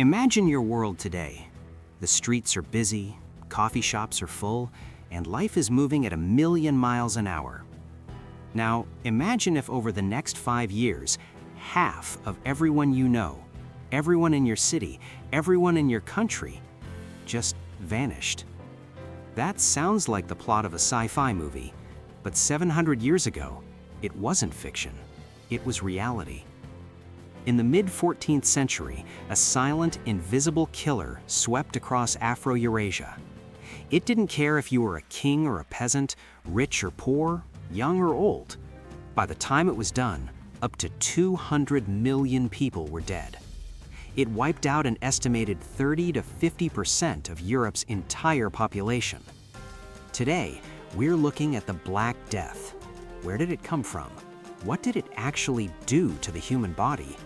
Imagine your world today. The streets are busy, coffee shops are full, and life is moving at 1,000,000 miles an hour. Now, imagine if over the next 5 years, half of everyone you know, everyone in your city, everyone in your country, just vanished. That sounds like the plot of a sci-fi movie, but 700 years ago, it wasn't fiction. It was reality. In the mid-14th century, a silent, invisible killer swept across Afro-Eurasia. It didn't care if you were a king or a peasant, rich or poor, young or old. By the time it was done, up to 200 million people were dead. It wiped out an estimated 30 to 50% of Europe's entire population. Today, we're looking at the Black Death. Where did it come from? What did it actually do to the human body?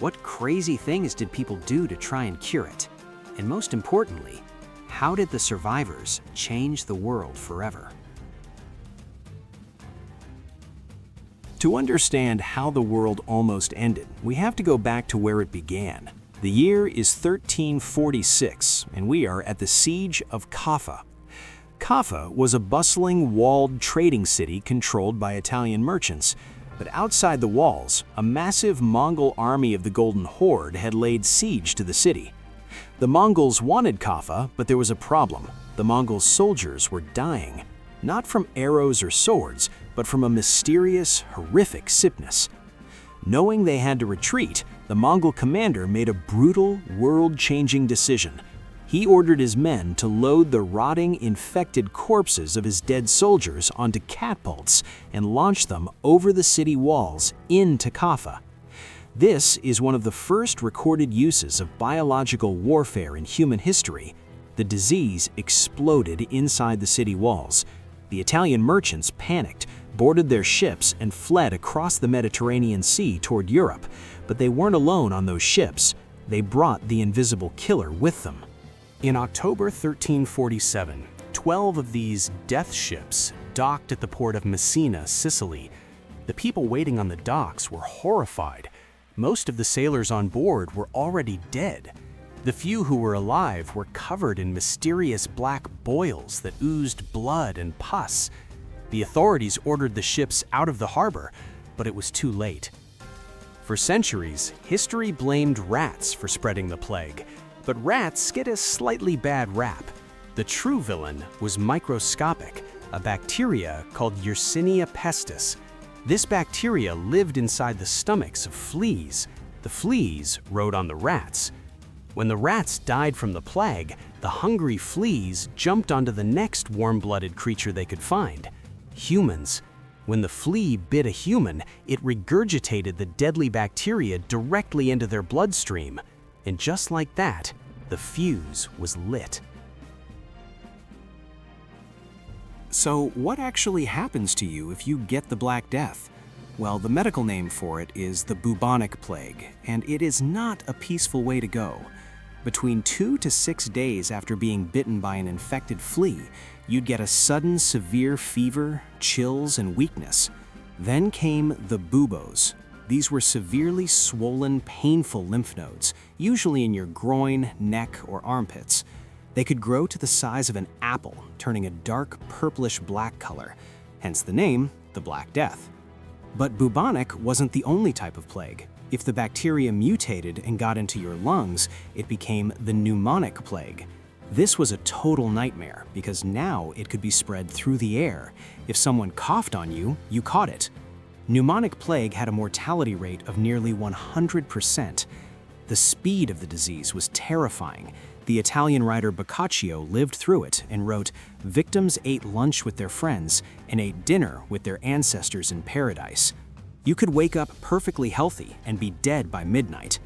What crazy things did people do to try and cure it? And most importantly, how did the survivors change the world forever? To understand how the world almost ended, we have to go back to where it began. The year is 1346, and we are at the Siege of Kaffa. Kaffa was a bustling, walled trading city controlled by Italian merchants. But outside the walls, a massive Mongol army of the Golden Horde had laid siege to the city. The Mongols wanted Kaffa, but there was a problem. The Mongol soldiers were dying, not from arrows or swords, but from a mysterious, horrific sickness. Knowing they had to retreat, the Mongol commander made a brutal, world-changing decision. He ordered his men to load the rotting, infected corpses of his dead soldiers onto catapults and launch them over the city walls into Kaffa. This is one of the first recorded uses of biological warfare in human history. The disease exploded inside the city walls. The Italian merchants panicked, boarded their ships, and fled across the Mediterranean Sea toward Europe. But they weren't alone on those ships. They brought the invisible killer with them. In October 1347, 12 of these death ships docked at the port of Messina, Sicily. The people waiting on the docks were horrified. Most of the sailors on board were already dead. The few who were alive were covered in mysterious black boils that oozed blood and pus. The authorities ordered the ships out of the harbor, but it was too late. For centuries, history blamed rats for spreading the plague. But rats get a slightly bad rap. The true villain was microscopic, a bacteria called Yersinia pestis. This bacteria lived inside the stomachs of fleas. The fleas rode on the rats. When the rats died from the plague, the hungry fleas jumped onto the next warm-blooded creature they could find, humans. When the flea bit a human, it regurgitated the deadly bacteria directly into their bloodstream. And just like that, the fuse was lit. So what actually happens to you if you get the Black Death? Well, the medical name for it is the bubonic plague, and it is not a peaceful way to go. Between 2 to 6 days after being bitten by an infected flea, you'd get a sudden severe fever, chills, and weakness. Then came the buboes. These were severely swollen, painful lymph nodes, usually in your groin, neck, or armpits. They could grow to the size of an apple, turning a dark purplish-black color, hence the name, the Black Death. But bubonic wasn't the only type of plague. If the bacteria mutated and got into your lungs, it became the pneumonic plague. This was a total nightmare because now it could be spread through the air. If someone coughed on you, you caught it. Pneumonic plague had a mortality rate of nearly 100%. The speed of the disease was terrifying. The Italian writer Boccaccio lived through it and wrote, "Victims ate lunch with their friends and ate dinner with their ancestors in paradise." You could wake up perfectly healthy and be dead by midnight.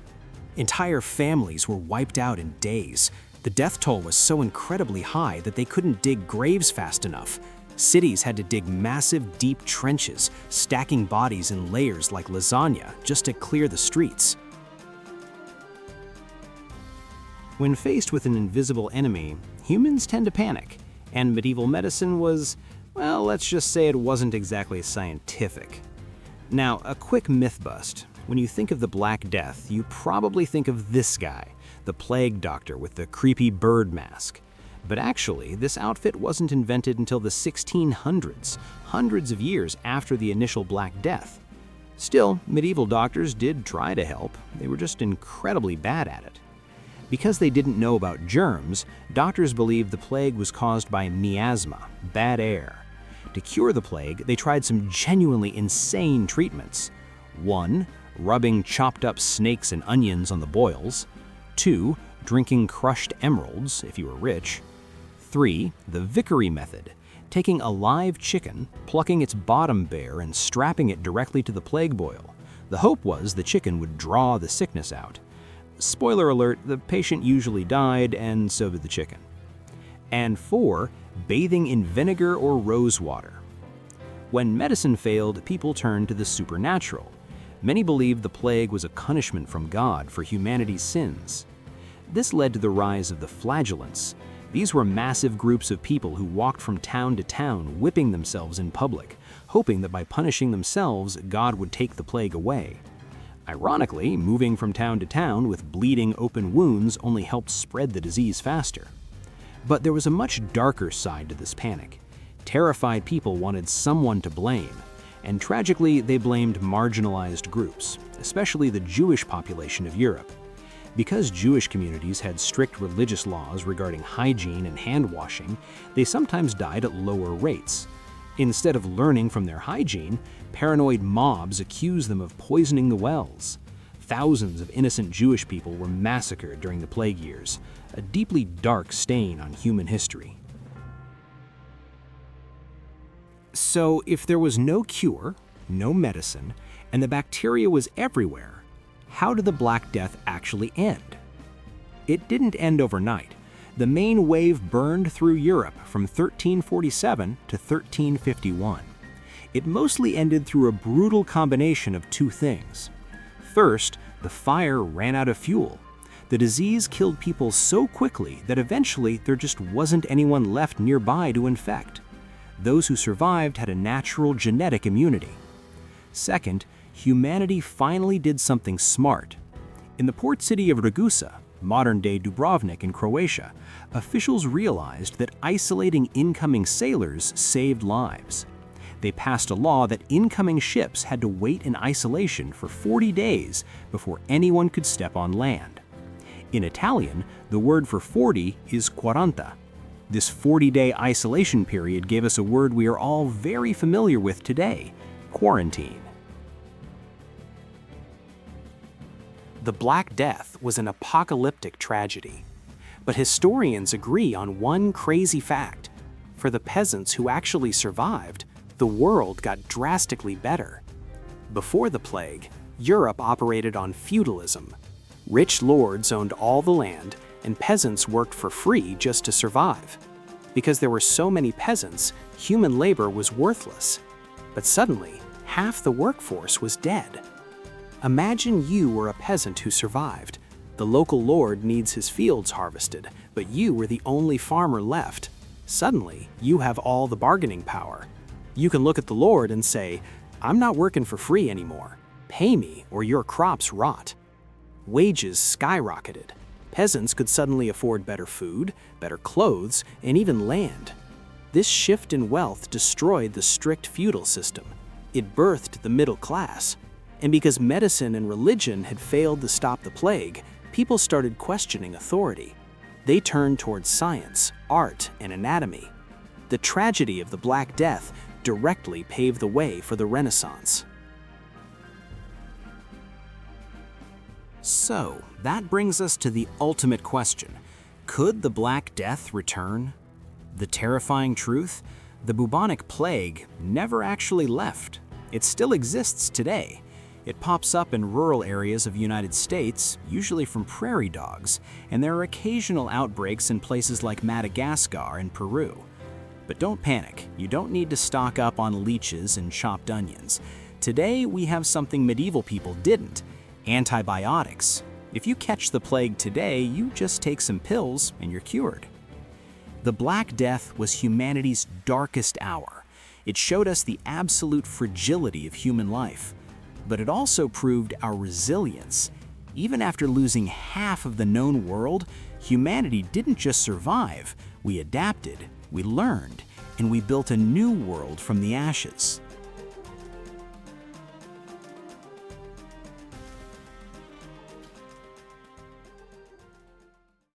Entire families were wiped out in days. The death toll was so incredibly high that they couldn't dig graves fast enough. Cities had to dig massive, deep trenches, stacking bodies in layers like lasagna just to clear the streets. When faced with an invisible enemy, humans tend to panic, and medieval medicine was, well, let's just say it wasn't exactly scientific. Now, a quick myth bust. When you think of the Black Death, you probably think of this guy, the plague doctor with the creepy bird mask. But actually, this outfit wasn't invented until the 1600s, hundreds of years after the initial Black Death. Still, medieval doctors did try to help. They were just incredibly bad at it. Because they didn't know about germs, doctors believed the plague was caused by miasma, bad air. To cure the plague, they tried some genuinely insane treatments. 1. Rubbing chopped up snakes and onions on the boils. 2. Drinking crushed emeralds, if you were rich. 3. The Vickery method, taking a live chicken, plucking its bottom bare and strapping it directly to the plague boil. The hope was the chicken would draw the sickness out. Spoiler alert, the patient usually died, and so did the chicken. And 4. Bathing in vinegar or rose water. When medicine failed, people turned to the supernatural. Many believed the plague was a punishment from God for humanity's sins. This led to the rise of the flagellants. These were massive groups of people who walked from town to town, whipping themselves in public, hoping that by punishing themselves, God would take the plague away. Ironically, moving from town to town with bleeding open wounds only helped spread the disease faster. But there was a much darker side to this panic. Terrified people wanted someone to blame, and tragically, they blamed marginalized groups, especially the Jewish population of Europe. Because Jewish communities had strict religious laws regarding hygiene and hand washing, they sometimes died at lower rates. Instead of learning from their hygiene, paranoid mobs accused them of poisoning the wells. Thousands of innocent Jewish people were massacred during the plague years, a deeply dark stain on human history. So, if there was no cure, no medicine, and the bacteria was everywhere, how did the Black Death actually end? It didn't end overnight. The main wave burned through Europe from 1347 to 1351. It mostly ended through a brutal combination of two things. First, the fire ran out of fuel. The disease killed people so quickly that eventually there just wasn't anyone left nearby to infect. Those who survived had a natural genetic immunity. Second, humanity finally did something smart. In the port city of Ragusa, modern-day Dubrovnik in Croatia, officials realized that isolating incoming sailors saved lives. They passed a law that incoming ships had to wait in isolation for 40 days before anyone could step on land. In Italian, the word for 40 is quaranta. This 40-day isolation period gave us a word we are all very familiar with today: quarantine. The Black Death was an apocalyptic tragedy. But historians agree on one crazy fact. For the peasants who actually survived, the world got drastically better. Before the plague, Europe operated on feudalism. Rich lords owned all the land, and peasants worked for free just to survive. Because there were so many peasants, human labor was worthless. But suddenly, half the workforce was dead. Imagine you were a peasant who survived. The local lord needs his fields harvested, but you were the only farmer left. Suddenly, you have all the bargaining power. You can look at the lord and say, "I'm not working for free anymore. Pay me or your crops rot." Wages skyrocketed. Peasants could suddenly afford better food, better clothes, and even land. This shift in wealth destroyed the strict feudal system. It birthed the middle class. And because medicine and religion had failed to stop the plague, people started questioning authority. They turned towards science, art, and anatomy. The tragedy of the Black Death directly paved the way for the Renaissance. So, that brings us to the ultimate question. Could the Black Death return? The terrifying truth? The bubonic plague never actually left. It still exists today. It pops up in rural areas of the United States, usually from prairie dogs, and there are occasional outbreaks in places like Madagascar and Peru. But don't panic, you don't need to stock up on leeches and chopped onions. Today, we have something medieval people didn't: antibiotics. If you catch the plague today, you just take some pills and you're cured. The Black Death was humanity's darkest hour. It showed us the absolute fragility of human life. but it also proved our resilience. Even after losing half of the known world, humanity didn't just survive. We adapted, we learned, and we built a new world from the ashes.